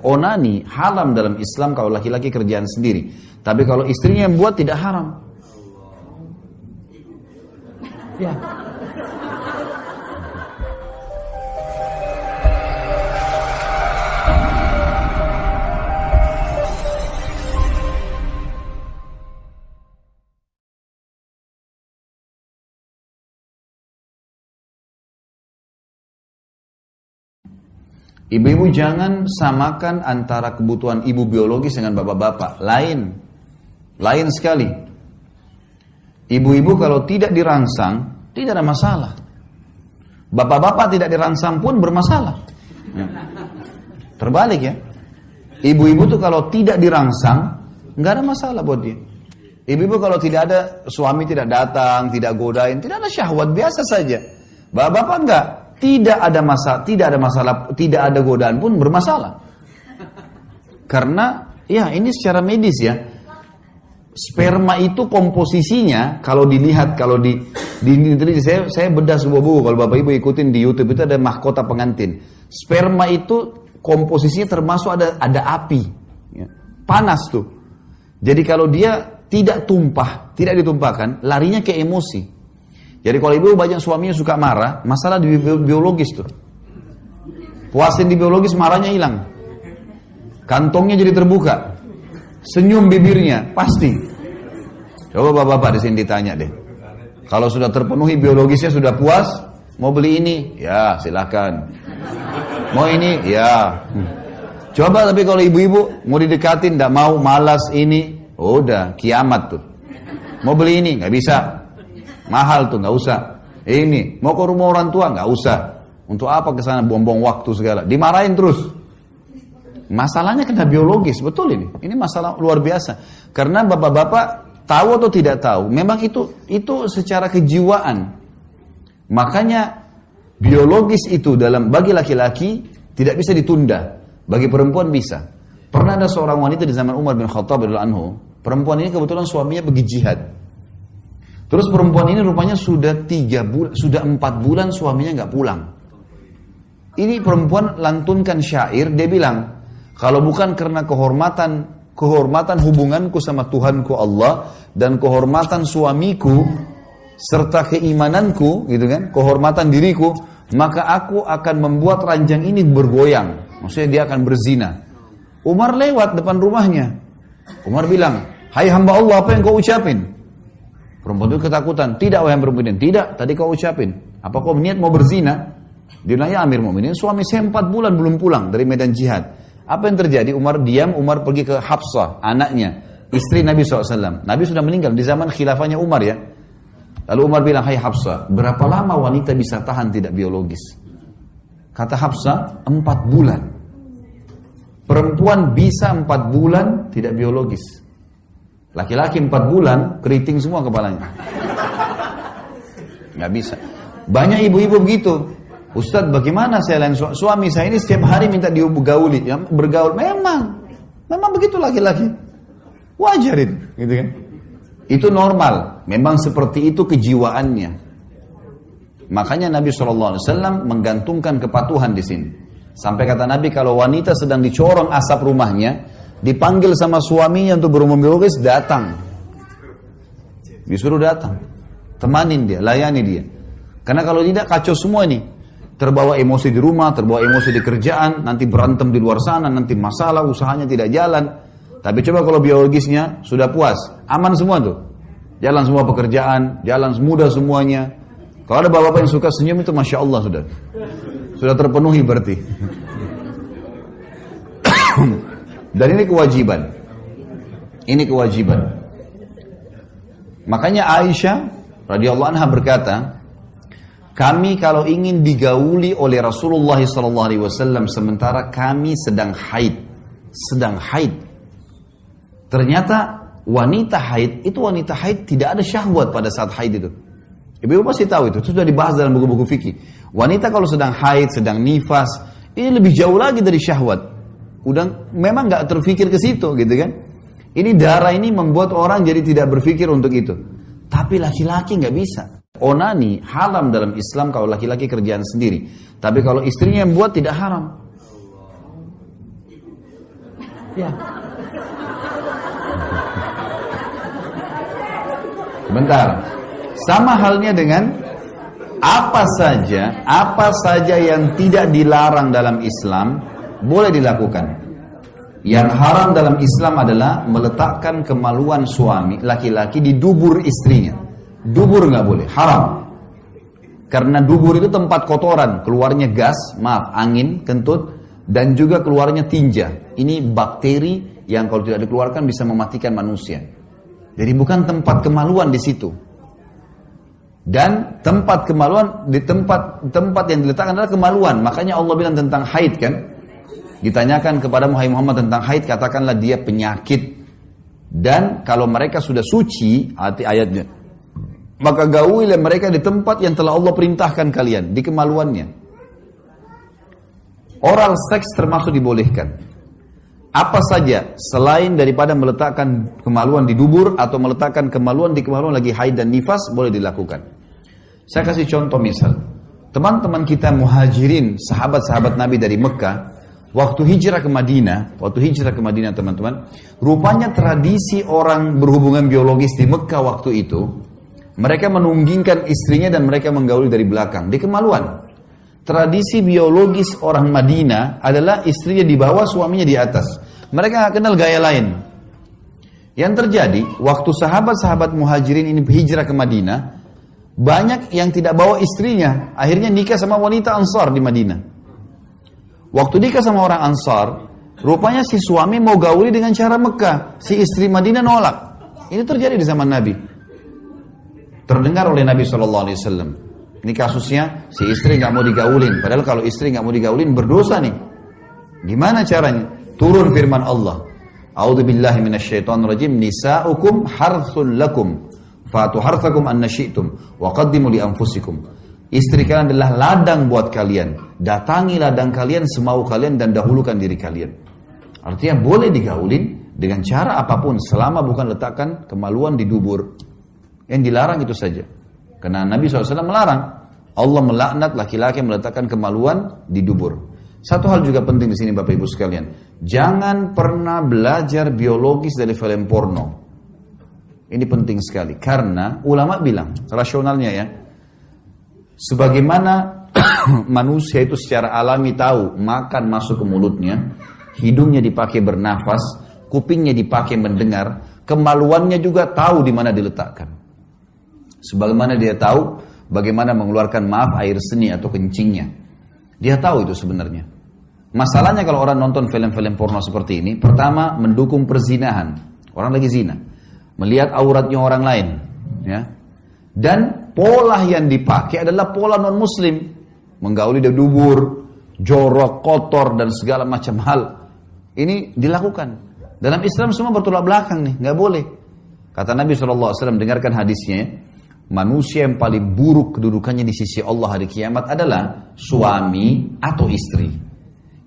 Onani haram dalam Islam kalau laki-laki kerjaan sendiri. Tapi kalau istrinya yang buat tidak haram. Ya. Ibu-ibu jangan samakan antara kebutuhan ibu biologis dengan bapak-bapak. Lain sekali. Ibu-ibu kalau tidak dirangsang, tidak ada masalah. Bapak-bapak tidak dirangsang pun bermasalah. Terbalik ya. Ibu-ibu tuh kalau tidak dirangsang, nggak ada masalah buat dia. Ibu-ibu kalau tidak ada, suami tidak datang, tidak godain, tidak ada syahwat, biasa saja. Bapak-bapak enggak. Tidak ada masalah, tidak ada godaan pun bermasalah. Karena ya ini secara medis ya. Sperma itu komposisinya kalau dilihat, kalau di saya bedah sebuah buku, kalau Bapak Ibu ikutin di YouTube itu ada mahkota pengantin. Sperma itu komposisinya termasuk ada api. Ya. Panas tuh. Jadi kalau dia tidak tumpah, tidak ditumpahkan, larinya ke emosi. Jadi kalau ibu banyak suaminya suka marah, masalah di biologis tuh. Puasin di biologis, marahnya hilang. Kantongnya jadi terbuka. Senyum bibirnya, pasti. Coba bapak-bapak di sini ditanya deh. Kalau sudah terpenuhi biologisnya, sudah puas, mau beli ini? Ya, silakan. Mau ini? Ya. Coba tapi kalau ibu-ibu mau didekatin, tidak mau, malas ini, udah kiamat tuh. Mau beli ini? Nggak bisa. Mahal tuh, nggak usah. Ini mau ke rumah orang tua, nggak usah. Untuk apa ke sana buang-buang waktu segala? Dimarahin terus. Masalahnya kena biologis, betul ini. Ini masalah luar biasa. Karena bapak-bapak tahu atau tidak tahu, memang itu secara kejiwaan. Makanya biologis itu bagi laki-laki tidak bisa ditunda, bagi perempuan bisa. Pernah ada seorang wanita di zaman Umar bin Khattab radhiyallahu anhu. Perempuan ini kebetulan suaminya pergi jihad. Terus perempuan ini rupanya sudah 4 bulan suaminya nggak pulang. Ini perempuan lantunkan syair, dia bilang, kalau bukan karena kehormatan hubunganku sama Tuhanku Allah dan kehormatan suamiku serta keimananku, gitu kan, kehormatan diriku, maka aku akan membuat ranjang ini bergoyang. Maksudnya dia akan berzina. Umar lewat depan rumahnya. Umar bilang, hai hamba Allah, apa yang kau ucapin? Perempuan itu ketakutan. Tidak wahai perempuan, tidak. Tadi kau ucapin. Apa kau niat mau berzina? Dia bilang, ya Amir Mu'minin, suami saya 4 bulan belum pulang dari medan jihad. Apa yang terjadi? Umar diam. Umar pergi ke Hafsah, anaknya, istri Nabi SAW. Nabi sudah meninggal di zaman khilafahnya Umar ya. Lalu Umar bilang, hai Hafsah, berapa lama wanita bisa tahan tidak biologis? Kata Hafsah, 4 bulan. Perempuan bisa 4 bulan tidak biologis. Laki-laki 4 bulan, keriting semua kepalanya. Nggak bisa. Banyak ibu-ibu begitu. Ustadz, bagaimana saya lain suami saya ini setiap hari minta digauli, ya, bergaul. Memang begitu laki-laki. Wajar itu, gitu kan? Itu normal. Memang seperti itu kejiwaannya. Makanya Nabi SAW menggantungkan kepatuhan di sini. Sampai kata Nabi, kalau wanita sedang dicorong asap rumahnya, dipanggil sama suaminya untuk berhubungan biologis, datang. Disuruh datang. Temanin dia, layani dia. Karena kalau tidak, kacau semua ini. Terbawa emosi di rumah, terbawa emosi di kerjaan, nanti berantem di luar sana, nanti masalah, usahanya tidak jalan. Tapi coba kalau biologisnya sudah puas, aman semua tuh. Jalan semua pekerjaan, jalan mudah semuanya. Kalau ada bapak-bapak yang suka senyum itu Masya Allah sudah terpenuhi berarti. Dan ini kewajiban. Ini kewajiban. Makanya Aisyah radhiyallahu anha berkata, kami kalau ingin digauli oleh Rasulullah SAW sementara kami sedang haid. Ternyata wanita haid tidak ada syahwat pada saat haid itu. Ibu pasti tahu itu sudah dibahas dalam buku-buku fikih. Wanita kalau sedang haid, sedang nifas, ini lebih jauh lagi dari syahwat. Udah memang nggak terfikir ke situ, gitu kan? Ini darah ini membuat orang jadi tidak berpikir untuk itu. Tapi laki-laki nggak bisa. Onani haram dalam Islam kalau laki-laki kerjaan sendiri. Tapi kalau istrinya yang buat tidak haram. Ya. Bentar. Sama halnya dengan apa saja yang tidak dilarang dalam Islam boleh dilakukan. Yang haram dalam Islam adalah meletakkan kemaluan suami laki-laki di dubur istrinya. Dubur nggak boleh, haram. Karena dubur itu tempat kotoran, keluarnya gas, angin, kentut, dan juga keluarnya tinja. Ini bakteri yang kalau tidak dikeluarkan bisa mematikan manusia. Jadi bukan tempat kemaluan di situ. Dan tempat kemaluan di tempat yang diletakkan adalah kemaluan. Makanya Allah bilang tentang haid kan. Ditanyakan kepada Muhammad tentang haid, katakanlah dia penyakit. Dan kalau mereka sudah suci, arti ayatnya, maka gaulilah mereka di tempat yang telah Allah perintahkan kalian, di kemaluannya. Oral seks termasuk dibolehkan. Apa saja selain daripada meletakkan kemaluan di dubur atau meletakkan kemaluan di kemaluan lagi haid dan nifas boleh dilakukan. Saya kasih contoh misal. Teman-teman kita muhajirin, sahabat-sahabat Nabi dari Mekah, waktu hijrah ke Madinah teman-teman, rupanya tradisi orang berhubungan biologis di Mekah waktu itu, mereka menunggingkan istrinya dan mereka menggauli dari belakang, di kemaluan. Tradisi biologis orang Madinah adalah istrinya di bawah, suaminya di atas. Mereka nggak kenal gaya lain. Yang terjadi, waktu sahabat-sahabat muhajirin ini hijrah ke Madinah, banyak yang tidak bawa istrinya. Akhirnya nikah sama wanita Ansar di Madinah. Waktu nikah sama orang Ansar, rupanya si suami mau gauli dengan cara Mekah. Si istri Madinah nolak. Ini terjadi di zaman Nabi. Terdengar oleh Nabi SAW. Ini kasusnya, si istri nggak mau digaulin. Padahal kalau istri nggak mau digaulin berdosa nih. Gimana caranya? Turun firman Allah. A'udzubillahi minasyaitonirrajim. Nisa'ukum harthun lakum. Fatu harthakum anna syi'tum. Wa qaddimu li anfusikum. Istri kalian adalah ladang buat kalian. Datangi ladang kalian semau kalian dan dahulukan diri kalian. Artinya boleh digaulin dengan cara apapun selama bukan letakkan kemaluan di dubur. Yang dilarang itu saja. Karena Nabi SAW melarang. Allah melaknat laki-laki yang meletakkan kemaluan di dubur. Satu hal juga penting di sini Bapak Ibu sekalian. Jangan pernah belajar biologis dari film porno. Ini penting sekali. Karena ulama bilang, rasionalnya ya, sebagaimana manusia itu secara alami tahu makan masuk ke mulutnya, hidungnya dipakai bernafas, kupingnya dipakai mendengar, kemaluannya juga tahu di mana diletakkan. Sebagaimana dia tahu bagaimana mengeluarkan air seni atau kencingnya. Dia tahu itu sebenarnya. Masalahnya kalau orang nonton film-film porno seperti ini, pertama mendukung perzinahan. Orang lagi zina. Melihat auratnya orang lain. Ya. Dan pola yang dipakai adalah pola non-muslim. Menggauli di dubur, jorok, kotor, dan segala macam hal. Ini dilakukan. Dalam Islam semua bertolak belakang nih. Nggak boleh. Kata Nabi SAW, dengarkan hadisnya. Manusia yang paling buruk kedudukannya di sisi Allah hari kiamat adalah suami atau istri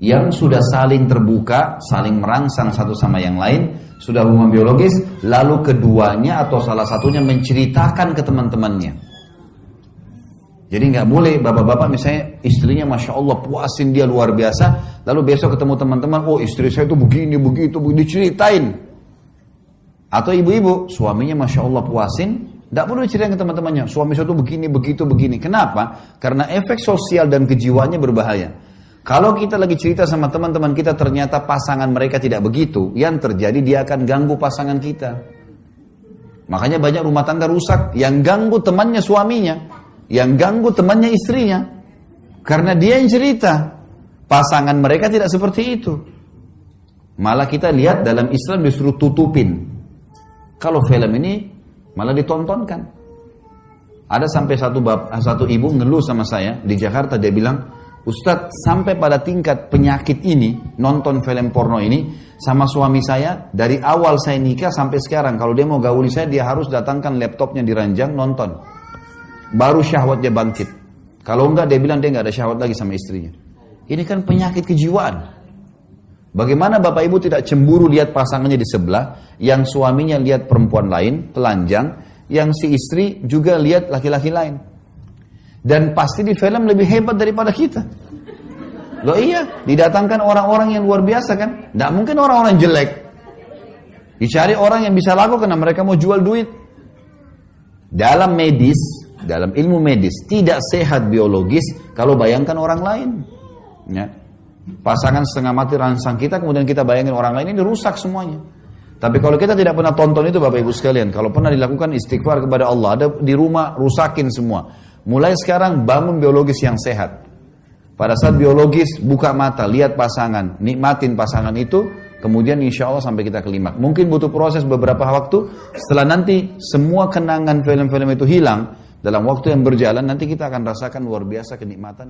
yang sudah saling terbuka, saling merangsang satu sama yang lain, sudah hubungan biologis, lalu keduanya atau salah satunya menceritakan ke teman-temannya. Jadi nggak boleh bapak-bapak misalnya istrinya Masya Allah puasin dia luar biasa, lalu besok ketemu teman-teman, oh istri saya itu begini, begitu, diceritain. Atau ibu-ibu, suaminya Masya Allah puasin, tidak perlu diceritain ke teman-temannya, suami saya itu begini, begitu, begini. Kenapa? Karena efek sosial dan kejiwaannya berbahaya. Kalau kita lagi cerita sama teman-teman kita, ternyata pasangan mereka tidak begitu, yang terjadi dia akan ganggu pasangan kita. Makanya banyak rumah tangga rusak, yang ganggu temannya suaminya, yang ganggu temannya istrinya. Karena dia yang cerita, pasangan mereka tidak seperti itu. Malah kita lihat dalam Islam disuruh tutupin. Kalau film ini malah ditontonkan. Ada sampai satu ibu ngeluh sama saya di Jakarta, dia bilang, Ustadz, sampai pada tingkat penyakit ini, nonton film porno ini, sama suami saya, dari awal saya nikah sampai sekarang, kalau dia mau gauli saya, dia harus datangkan laptopnya di ranjang, nonton. Baru syahwatnya bangkit. Kalau enggak, dia bilang dia enggak ada syahwat lagi sama istrinya. Ini kan penyakit kejiwaan. Bagaimana Bapak Ibu tidak cemburu lihat pasangannya di sebelah, yang suaminya lihat perempuan lain, telanjang, yang si istri juga lihat laki-laki lain. Dan pasti di film lebih hebat daripada kita. Loh iya, didatangkan orang-orang yang luar biasa kan? Tidak mungkin orang-orang jelek. Dicari orang yang bisa laku karena mereka mau jual duit. Dalam medis, dalam ilmu medis, tidak sehat biologis kalau bayangkan orang lain. Ya. Pasangan setengah mati rangsang kita, kemudian kita bayangin orang lain, ini rusak semuanya. Tapi kalau kita tidak pernah tonton itu Bapak Ibu sekalian, kalau pernah dilakukan istighfar kepada Allah, ada di rumah rusakin semua. Mulai sekarang bangun biologis yang sehat. Pada saat biologis, buka mata, lihat pasangan, nikmatin pasangan itu, kemudian insya Allah sampai kita kelimak. Mungkin butuh proses beberapa waktu, setelah nanti semua kenangan film-film itu hilang, dalam waktu yang berjalan, nanti kita akan rasakan luar biasa kenikmatan.